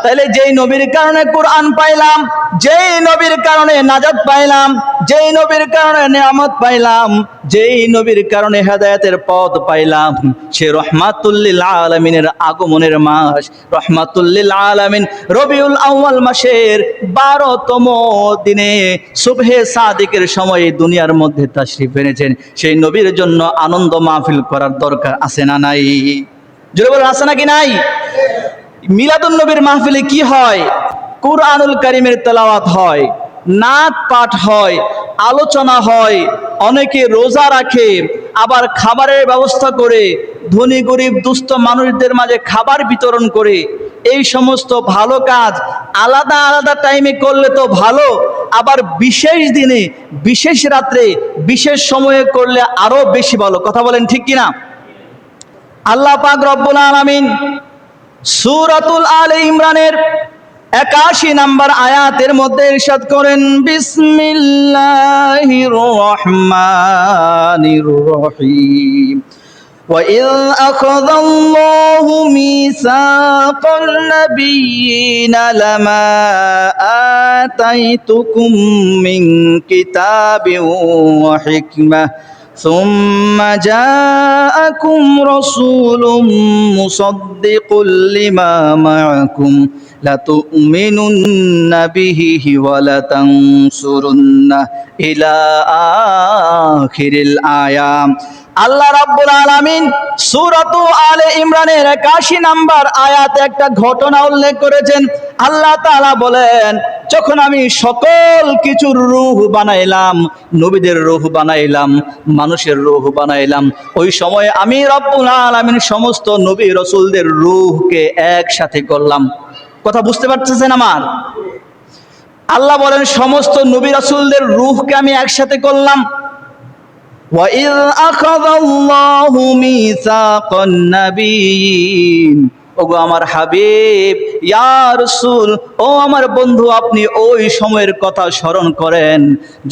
তাহলে যেই নবীর কারণে কোরআন পাইলাম, যেই নবীর কারণে নাজাত পাইলাম, যেই নবীর কারণে নিয়ামত পাইলাম, যেই নবীর কারণে হেদায়েতের পথ পাইলাম, সে রহমাতুল লিল আলামিনের আগমনের মাস, রহমাতুল লিল আলামিন রবিউল আউয়াল মাসের 12তম দিনে সুবহে সাদিকের সময় দুনিয়ার মধ্যে তাশরিফ এনেছেন। সেই নবীর জন্য আনন্দ মাহফিল করার দরকার আছে না নাই? জোরে বলেন, আছে নাকি নাই? মিলাদুন নবীর মাহফিলে কি হয়? কুরআনুল কারীমের তেলাওয়াত হয়, নাত পাঠ হয়, আলোচনা হয়, অনেকে রোজা রাখে, আবার খাবারের ব্যবস্থা করে, ধনী গরিব দুস্থ মানুষদের মাঝে খাবার বিতরণ করে। এই সমস্ত ভালো কাজ আলাদা আলাদা টাইমে করলে তো ভালো, আবার বিশেষ দিনে, বিশেষ রাত্রে, বিশেষ সময়ে করলে আরো বেশি ভালো। কথা বলেন ঠিক কিনা? আল্লাহ পাক রব্বুল আলামিন সূরাতুল আলে ইমরানের 81 নম্বর আয়াতের মধ্যে ইরশাদ করেন, বিসমিল্লাহির রহমানির রহিম। وَإِذْ أَخَذَ اللَّهُ مِيثَاقَ النَّبِيِّينَ لَمَا آتَيْتُكُم مِّن كِتَابٍ وَحِكْمَةٍ ثُمَّ جَاءَكُمْ رَسُولٌ مُصَدِّقٌ لِّمَا مَعَكُمْ لَتُؤْمِنُنَّ بِهِ وَلَتَنصُرُنَّهُ إِلَى آخِرِ الْآيَةِ। আল্লাহ রাব্বুল আলামিন সূরাতু আলে ইমরানের 81 নম্বর আয়াতে একটা ঘটনা উল্লেখ করেছেন। আল্লাহ তাআলা বলেন, যখন আমি সকল কিছুর রূহ বানাইলাম, নবীদের রূহ বানাইলাম, মানুষের রূহ বানাইলাম, ওই সময় আমি রব্বুল আলামিন সমস্ত নবী রাসূলদের রূহকে একসাথে করলাম। কথা বুঝতে পারতেছেন আমার? আল্লাহ বলেন সমস্ত নবী রাসূলদের রূহকে আমি একসাথে করলাম। وَإِذْ أَخَذَ اللَّهُ مِيثَاقَ النَّبِيِّينَ। ওগো আমার হাবিব, ইয়া রাসূল, ও আমার বন্ধু, আপনি ওই সময়ের কথা স্মরণ করেন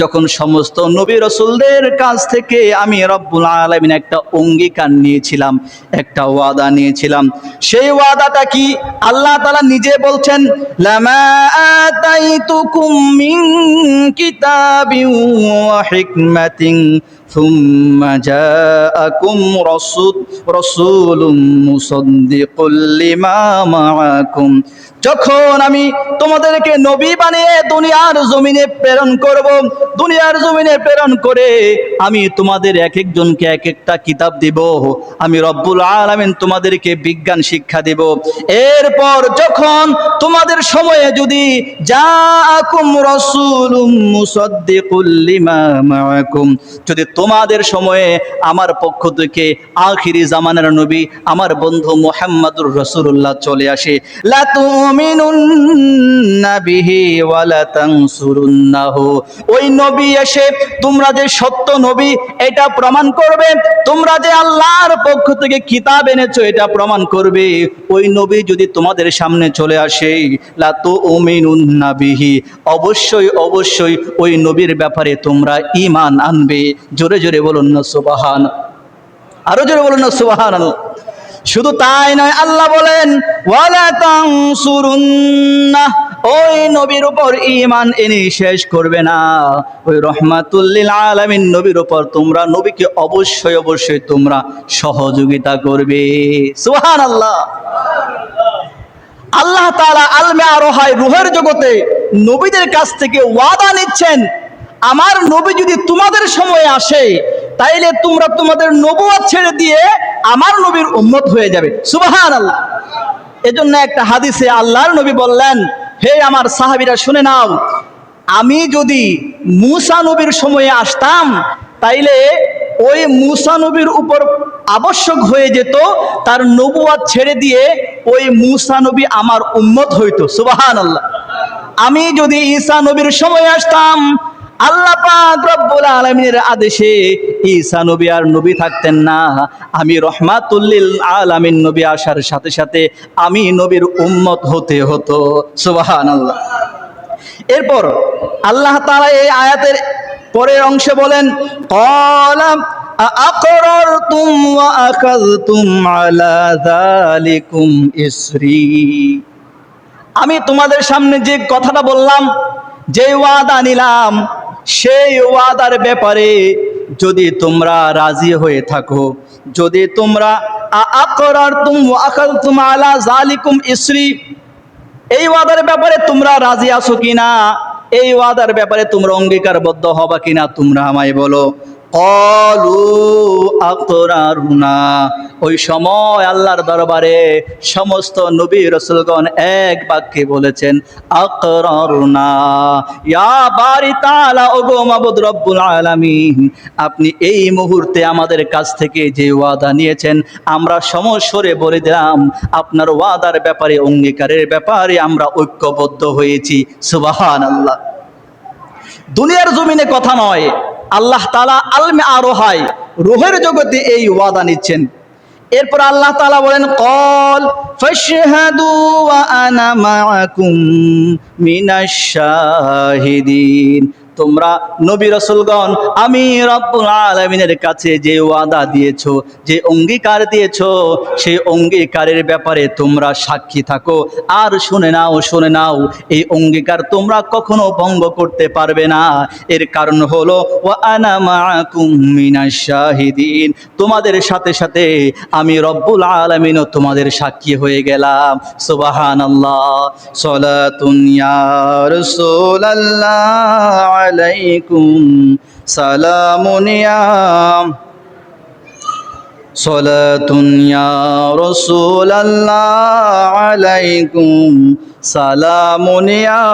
যখন সমস্ত নবী রাসূলদের কাছ থেকে আমি রব্বুল আলামিন একটা অঙ্গীকার নিয়েছিলাম, একটা ওয়াদা নিয়েছিলাম। সেই ওয়াদাটা কি? আল্লাহ তাআলা নিজে বলছেন, লামা আতাইতুকুম মিন কিতাবিন ওয়া হিকমাতিন সুম্মা জাআকুম রাসূলুম মুসাদ্দিকুল লিমা মাআকুম। যখন আমি তোমাদেরকে নবী বানিয়ে দুনিয়ার জমিনে প্রেরণ করব, দুনিয়ার জমিনে প্রেরণ করে আমি তোমাদের এক একজনকে এক একটা কিতাব দিব, আমি রব্বুল আলামিন তোমাদেরকে বিজ্ঞান শিক্ষা দেব। এরপর যখন তোমাদের সময়ে যদি জাআকুম রাসূলুম মুসাদ্দিকুল লিমা মাআকুম, যদি তোমাদের সময়ে আমার পক্ষ থেকে আখিরি জামানার নবী আমার বন্ধু মুহাম্মদুর রাসূলুল্লাহ চলে আসে, লা তুমিনুন্না বিহি ওয়া লা তানসুরুন্নাহু, ওই নবী এসে তোমরা যে সত্য নবী এটা প্রমাণ করবে, তোমরা যে আল্লাহর পক্ষ থেকে কিতাব এনেছো এটা প্রমাণ করবে। ওই নবী যদি তোমাদের সামনে চলে আসে, লা তুমিনুন্না বিহি, অবশ্যই অবশ্যই ওই নবীর ব্যাপারে তোমরা ঈমান আনবে। জোরে জোরে বলুন না সুবহান, আরো জোরে বলুন না সুবহানাল্লাহ। শুধু তাই নয়, আল্লাহ বলেন ওয়ালা তানসুরুন্নাহ, ওই নবীর উপর ঈমান এনে শেষ করবে না, ওই রহমাতুল লিল আলামিন নবীর উপর তোমরা নবীকে অবশ্যই অবশ্যই তোমরা সহযোগিতা করবে। সুবহানাল্লাহ। আল্লাহ তাআলা আলমে আরোহায় রূহের জগতে নবীদের কাছ থেকে ওয়াদা নিচ্ছেন, আমার নবী যদি তোমাদের সময়ে আসে তাইলে তোমরা তোমাদের নবুয়ত ছেড়ে দিয়ে আমার নবীর উম্মত হয়ে যাবে। সুবহানাল্লাহ। এজন্য একটা হাদিসে আল্লাহর নবী বললেন, হে আমার সাহাবীরা শুনে নাও, আমি যদি মূসা নবীর সময়ে আসতাম তাইলে ওই মূসা নবীর উপর আবশ্যক হয়ে যেত তার নবুয়ত ছেড়ে দিয়ে ওই মূসা নবী আমার উম্মত হইতো। সুবহানাল্লাহ। আমি যদি ঈসা নবীর সময়ে আসতাম, আল্লাহ পাক রব্বুল আলামিনের আদেশে ঈসা নবী আর নবী থাকতেন না, আমি রহমাতুল লিল আলামিন নবী আসার সাথে সাথে আমি নবীর উম্মত হতে হতো। সুবহানাল্লাহ। এরপর আল্লাহ তাআলা এই আয়াতের পরের অংশে বলেন, ক্বালা আআকরারতুম ওয়া আখাযতুম আলা যালিকুম ইসরি। আমি তোমাদের সামনে যে কথাটা বললাম, যে ওয়াদা নিলাম, সেই ওয়াদার ব্যাপারে যদি তোমরা রাজি হয়ে থাকো, যদি তোমরা আকরারতুম ওয়া আখাযতুম আলা যালিকুম ইসরি, এই ওয়াদার ব্যাপারে তোমরা রাজি আছো কিনা, এই ওয়াদার ব্যাপারে তোমরা অঙ্গীকারবদ্ধ হবা কিনা, তোমরা আমায় বলো। ক্বালু আকরারনা, ওই সময় আল্লাহর দরবারে সমস্ত নবী রাসূলগণ এক বাক্যে বলেছেন আকরারনা। ইয়া বারি তাআলা, ওগো মাবুদ রব্বুল আলামিন, আপনি এই মুহূর্তে আমাদের কাছ থেকে যে ওয়াদা নিয়েছেন, আমরা সমস্বরে বলে দিলাম আপনার ওয়াদার ব্যাপারে, অঙ্গীকারের ব্যাপারে আমরা ঐক্যবদ্ধ হয়েছি। সুবহানাল্লাহ। দুনিয়ার জমিনে কথা নয়, আল্লাহ তাআলা আলমে আরোহায়, রূহের জগতে এই ওয়াদা নিচ্ছেন। এরপর আল্লাহ তাআলা বলেন ক্বাল ফাশহাদু ওয়া আনা মাআকুম মিনাশ শাহিদিন, তোমরা নবী রাসূলগণ আমি রব্বুল আলামিনের কাছে যে ওয়াদা দিয়েছো, যে অঙ্গীকার দিয়েছো, সেই অঙ্গীকারের ব্যাপারে তোমরা সাক্ষী থাকো। আর শুনে নাও, শুনে নাও, এই অঙ্গীকার তোমরা কখনো ভঙ্গ করতে পারবে না। এর কারণ হলো ওয়া আনা মাআকুম মিনাশ শাহিদিন, তোমাদের সাথে সাথে আমি রব্বুল আলামিনও তোমাদের সাক্ষী হয়ে গেলাম। সুবহানাল্লাহ। সালাতুন ইয়া রাসূলাল্লাহ আলাইকুম সালামুন ইয়া, সালাতুন ইয়া রাসূলাল্লাহ আলাইকুম সালামুন ইয়া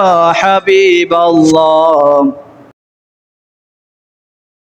হাবিবাল্লাহ।